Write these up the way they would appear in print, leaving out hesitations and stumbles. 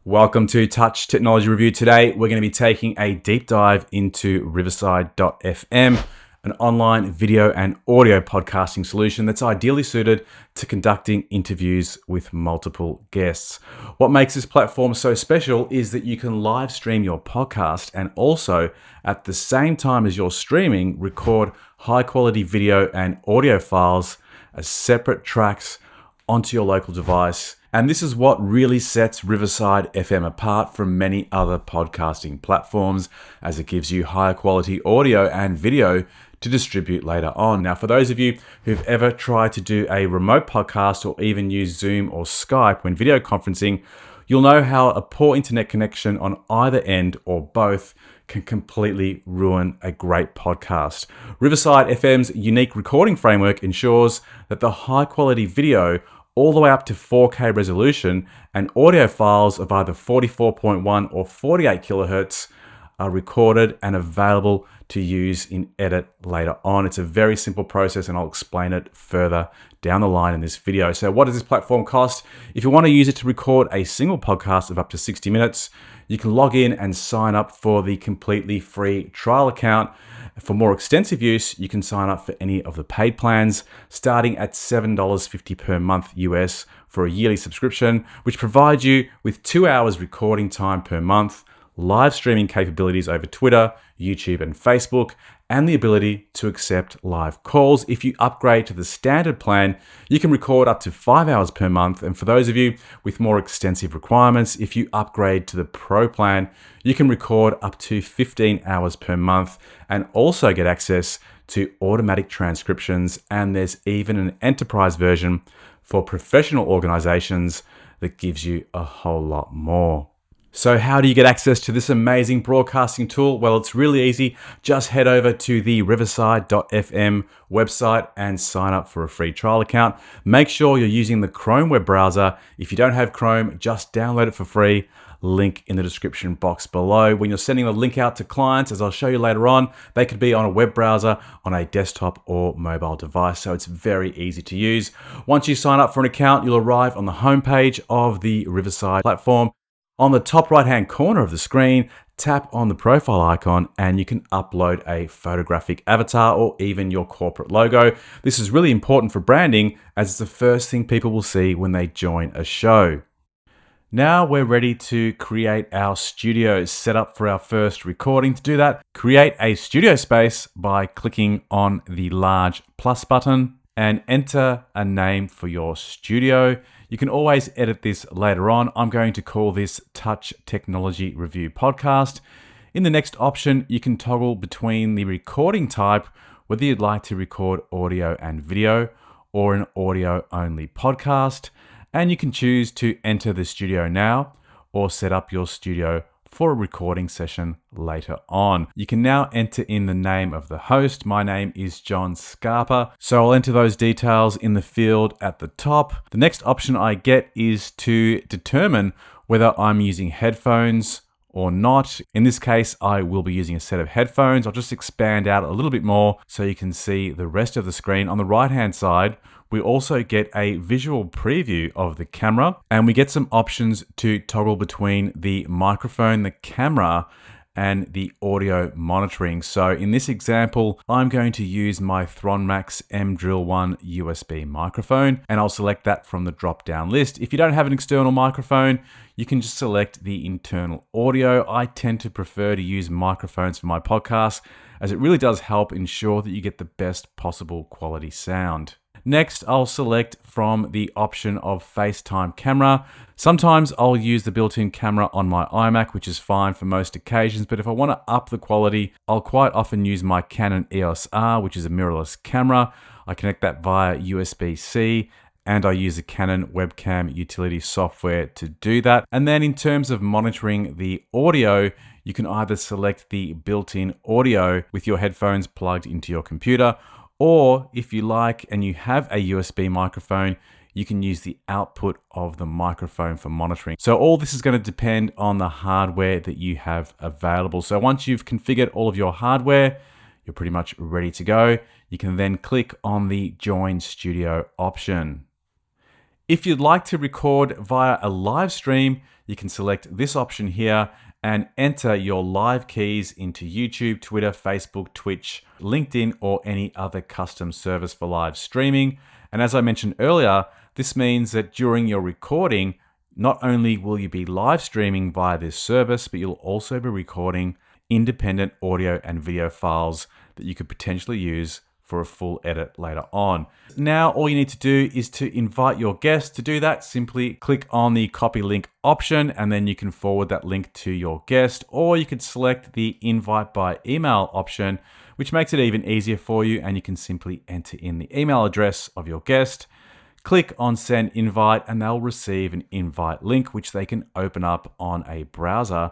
Welcome to Touch Technology Review. Today, we're going to be taking a deep dive into Riverside FM, an online video and audio podcasting solution that's ideally suited to conducting interviews with multiple guests. What makes this platform so special is that you can live stream your podcast and also, at the same time as you're streaming, record high quality video and audio files as separate tracks onto your local device. And this is what really sets Riverside FM apart from many other podcasting platforms, as it gives you higher quality audio and video to distribute later on. Now, for those of you who've ever tried to do a remote podcast or even use Zoom or Skype when video conferencing, you'll know how a poor internet connection on either end or both can completely ruin a great podcast. Riverside FM's unique recording framework ensures that the high quality video all the way up to 4K resolution and audio files of either 44.1 or 48 kilohertz are recorded and available to use in edit later on. It's a very simple process and I'll explain it further down the line in this video. So what does this platform cost? If you want to use it to record a single podcast of up to 60 minutes, you can log in and sign up for the completely free trial account. For more extensive use, you can sign up for any of the paid plans, starting at $7.50 per month US for a yearly subscription, which provides you with 2 hours recording time per month, live streaming capabilities over Twitter, YouTube, and Facebook, and the ability to accept live calls. If you upgrade to the standard plan, you can record up to 5 hours per month. And for those of you with more extensive requirements, if you upgrade to the Pro plan, you can record up to 15 hours per month and also get access to automatic transcriptions. And there's even an enterprise version for professional organizations that gives you a whole lot more. So how do you get access to this amazing broadcasting tool? Well, it's really easy. Just head over to the riverside.fm website and sign up for a free trial account. Make sure you're using the Chrome web browser. If you don't have Chrome, just download it for free. Link in the description box below. When you're sending the link out to clients, as I'll show you later on, they could be on a web browser, on a desktop or mobile device. So it's very easy to use. Once you sign up for an account, you'll arrive on the homepage of the Riverside platform. On the top right-hand corner of the screen, tap on the profile icon and you can upload a photographic avatar or even your corporate logo. This is really important for branding as it's the first thing people will see when they join a show. Now we're ready to create our studio set up for our first recording. To do that, create a studio space by clicking on the large plus button and enter a name for your studio. You can always edit this later on. I'm going to call this Touch Technology Review Podcast. In the next option, you can toggle between the recording type, whether you'd like to record audio and video or an audio only podcast. And you can choose to enter the studio now or set up your studio for a recording session later on. You can now enter in the name of the host. My name is John Scarpa, so I'll enter those details in the field at the top. The next option I get is to determine whether I'm using headphones or not. In this case, I will be using a set of headphones. I'll just expand out a little bit more so you can see the rest of the screen. On the right-hand side, we also get a visual preview of the camera and we get some options to toggle between the microphone, the camera, and the audio monitoring. So in this example, I'm going to use my Thronmax M-Drill1 USB microphone and I'll select that from the drop-down list. If you don't have an external microphone, you can just select the internal audio. I tend to prefer to use microphones for my podcasts as it really does help ensure that you get the best possible quality sound. Next, I'll select from the option of FaceTime camera. Sometimes I'll use the built-in camera on my iMac, which is fine for most occasions, but if I want to up the quality, I'll quite often use my Canon EOS R, which is a mirrorless camera. I connect that via USB-C, and I use the Canon webcam utility software to do that. And then in terms of monitoring the audio, you can either select the built-in audio with your headphones plugged into your computer, or if you like and you have a USB microphone, you can use the output of the microphone for monitoring. So all this is going to depend on the hardware that you have available. So once you've configured all of your hardware, you're pretty much ready to go. You can then click on the Join Studio option. If you'd like to record via a live stream, you can select this option here and enter your live keys into YouTube, Twitter, Facebook, Twitch, LinkedIn, or any other custom service for live streaming. And as I mentioned earlier, this means that during your recording, not only will you be live streaming via this service, but you'll also be recording independent audio and video files that you could potentially use for a full edit later on. Now, all you need to do is to invite your guest. To do that, simply click on the copy link option, and then you can forward that link to your guest, or you could select the invite by email option, which makes it even easier for you, and you can simply enter in the email address of your guest. Click on send invite and they'll receive an invite link which they can open up on a browser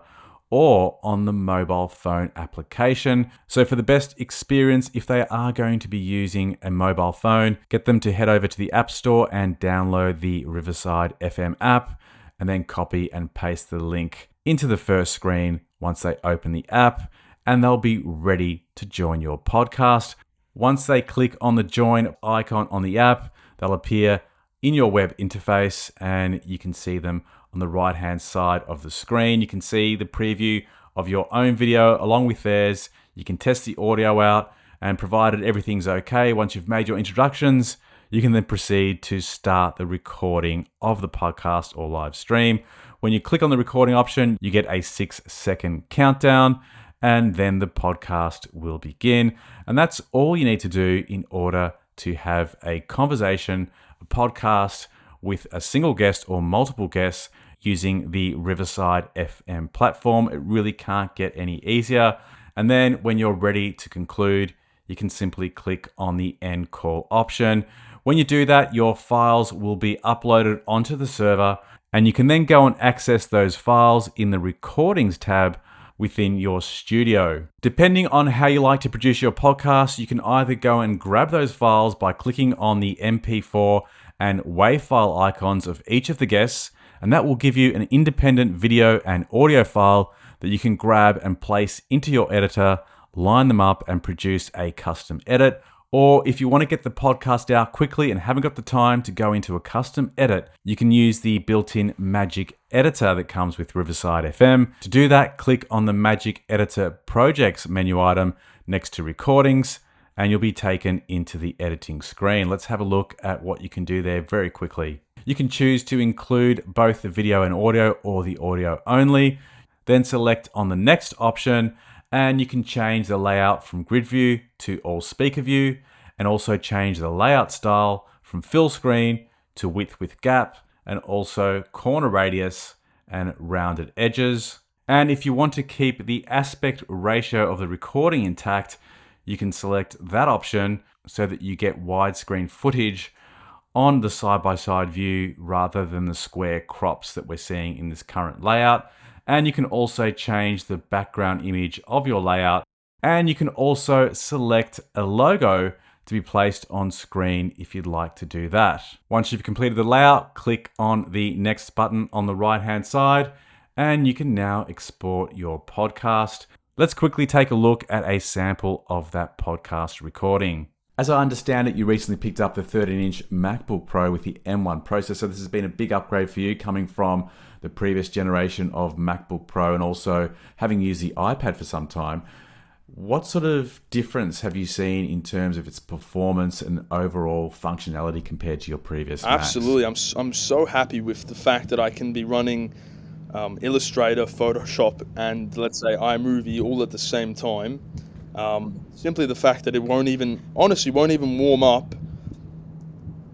or on the mobile phone application. So for the best experience, if they are going to be using a mobile phone, get them to head over to the App Store and download the Riverside FM app, and then copy and paste the link into the first screen once they open the app, and they'll be ready to join your podcast. Once they click on the join icon on the app, they'll appear in your web interface and you can see them on the right-hand side of the screen. You can see the preview of your own video along with theirs. You can test the audio out, and provided everything's okay, once you've made your introductions, you can then proceed to start the recording of the podcast or live stream. When you click on the recording option, you get a 6-second countdown, and then the podcast will begin. And that's all you need to do in order to have a conversation, a podcast with a single guest or multiple guests using the Riverside FM platform. It really can't get any easier. And then when you're ready to conclude, you can simply click on the end call option. When you do that, your files will be uploaded onto the server, and you can then go and access those files in the recordings tab within your studio. Depending on how you like to produce your podcast, you can either go and grab those files by clicking on the MP4 and WAV file icons of each of the guests, and that will give you an independent video and audio file that you can grab and place into your editor, line them up and produce a custom edit. Or if you want to get the podcast out quickly and haven't got the time to go into a custom edit, you can use the built-in Magic Editor that comes with Riverside FM. To do that, click on the Magic Editor Projects menu item next to Recordings, and you'll be taken into the editing screen. Let's have a look at what you can do there very quickly. You can choose to include both the video and audio or the audio only. Then select on the next option, and you can change the layout from grid view to all speaker view, and also change the layout style from fill screen to width with gap, and also corner radius and rounded edges. And if you want to keep the aspect ratio of the recording intact, you can select that option so that you get widescreen footage on the side-by-side view rather than the square crops that we're seeing in this current layout. And you can also change the background image of your layout. And you can also select a logo to be placed on screen if you'd like to do that. Once you've completed the layout, click on the next button on the right-hand side, and you can now export your podcast. Let's quickly take a look at a sample of that podcast recording. As I understand it, you recently picked up the 13-inch MacBook Pro with the M1 processor. This has been a big upgrade for you, coming from the previous generation of MacBook Pro and also having used the iPad for some time. What sort of difference have you seen in terms of its performance and overall functionality compared to your previous Macs? Absolutely. I'm so happy with the fact that I can be running Illustrator, Photoshop, and let's say iMovie all at the same time. Simply the fact that it won't even warm up.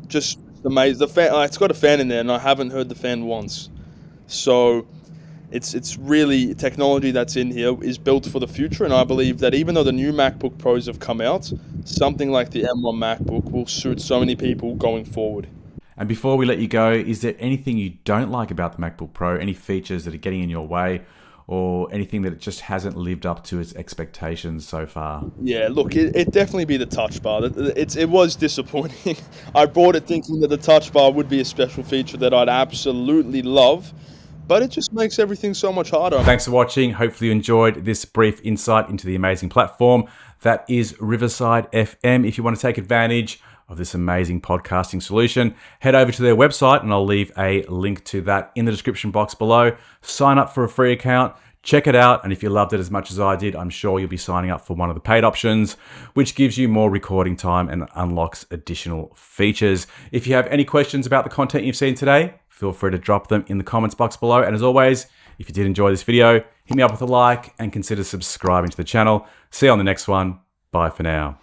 Just amazing. The fan, it's got a fan in there, and I haven't heard the fan once. So it's really technology that's in here is built for the future, and I believe that even though the new MacBook Pros have come out, something like the M1 MacBook will suit so many people going forward. And before we let you go, is there anything you don't like about the MacBook Pro? Any features that are getting in your way, or anything that it just hasn't lived up to its expectations so far? Yeah, look, it definitely be the touch bar. It was disappointing. I bought it thinking that the touch bar would be a special feature that I'd absolutely love, but it just makes everything so much harder. Thanks for watching. Hopefully you enjoyed this brief insight into the amazing platform that is Riverside FM. If you want to take advantage of this amazing podcasting solution, head over to their website and I'll leave a link to that in the description box below. Sign up for a free account. Check it out, and if you loved it as much as I did, I'm sure you'll be signing up for one of the paid options, which gives you more recording time and unlocks additional features. If you have any questions about the content you've seen today, feel free to drop them in the comments box below. And as always, if you did enjoy this video, hit me up with a like and consider subscribing to the channel. See you on the next one. Bye for now.